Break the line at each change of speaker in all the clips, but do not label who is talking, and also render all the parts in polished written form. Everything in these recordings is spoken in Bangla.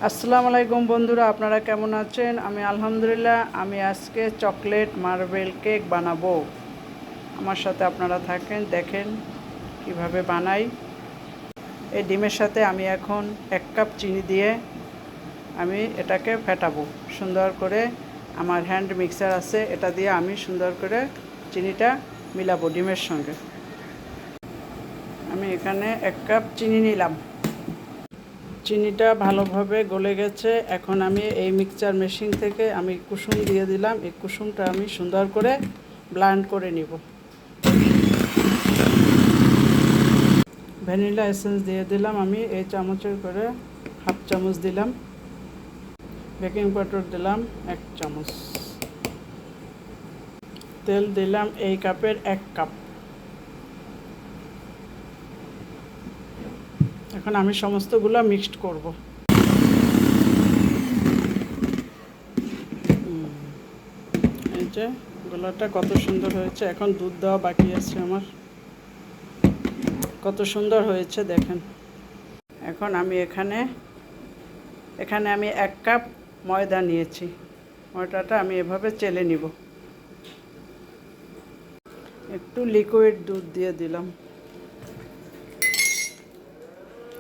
আসসালামু আলাইকুম বন্ধুরা, আপনারা কেমন আছেন? আমি আলহামদুলিল্লাহ। আমি আজকে চকলেট মার্বেল কেক বানাবো। আমার সাথে আপনারা থাকেন, দেখেন কিভাবে বানাই। এই ডিমের সাথে আমি এখন 1 কাপ চিনি দিয়ে আমি এটাকে ফেটাবো সুন্দর করে। আমার হ্যান্ড মিক্সার আছে, এটা দিয়ে আমি সুন্দর করে চিনিটা মিলাবো ডিমের সঙ্গে। আমি এখানে 1 কাপ চিনি নিলাম। চিনিটা ভালোভাবে গলে গেছে। এখন আমি এই মিক্সচার মেশিন থেকে আমি কুসুম দিয়ে দিলাম। এই কুসুমটা আমি সুন্দর করে ব্লেন্ড করে নিব। ভ্যানিলা এসেন্স দিয়ে দিলাম আমি এই চামচের করে 1/2 চামচ দিলাম। বেকিং পাউডার দিলাম 1 চামচ। তেল দিলাম এই কাপের 1 কাপ। এখন আমি সমস্তগুলো মিক্সড করব। এই যে গোলাটা কত সুন্দর হয়েছে। এখন দুধ দেওয়া বাকি আছে আমার। কত সুন্দর হয়েছে দেখেন। এখন আমি এখানে আমি 1 কাপ ময়দা নিয়েছি। ময়দাটা আমি এভাবে চেলে নিব। একটু লিকুইড দুধ দিয়ে দিলাম।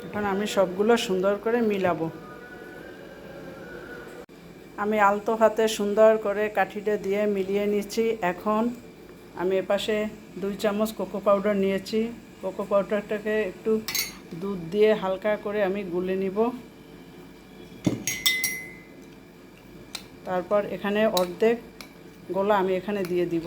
এখন আমি সবগুলো সুন্দর করে মিলাবো। আমি আলতো হাতে সুন্দর করে কাঠিটা দিয়ে মিলিয়ে নিচ্ছি। এখন আমি এপাশে 2 চামচ কোকো পাউডার নিয়েছি। কোকো পাউডারটাকে একটু দুধ দিয়ে হালকা করে আমি গুলে নিব। তারপর এখানে অর্ধেক গোলা আমি এখানে দিয়ে দিব।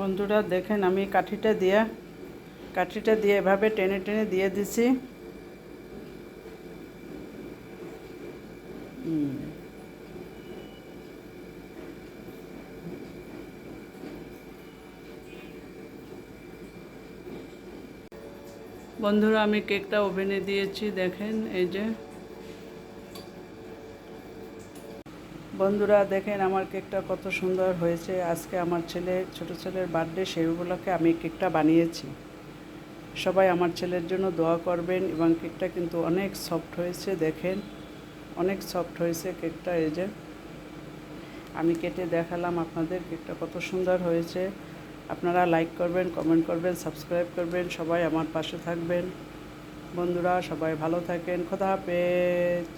বন্ধুরা দেখেন, আমি কাঠিটা দিয়ে এভাবে টেনে টেনে দিয়ে দিছি। বন্ধুরা আমি কেকটা ওভেনে দিয়েছি, দেখেন এই যে। বন্ধুরা দেখেন আমার কেকটা কত সুন্দর হয়েছে। আজকে আমার ছোট ছেলের বার্থডে, সেই উপলক্ষে আমি কেকটা বানিয়েছি। সবাই আমার ছেলের জন্য দোয়া করবেন। এবং কেকটা কিন্তু অনেক সফট হয়েছে, দেখেন অনেক সফট হয়েছে কেকটা। এই যে আমি কেটে দেখালাম আপনাদের কেকটা কত সুন্দর হয়েছে। আপনারা লাইক করবেন, কমেন্ট করবেন, সাবস্ক্রাইব করবেন, সবাই আমার পাশে থাকবেন। বন্ধুরা সবাই ভালো থাকেন। খোদা হাফেজ।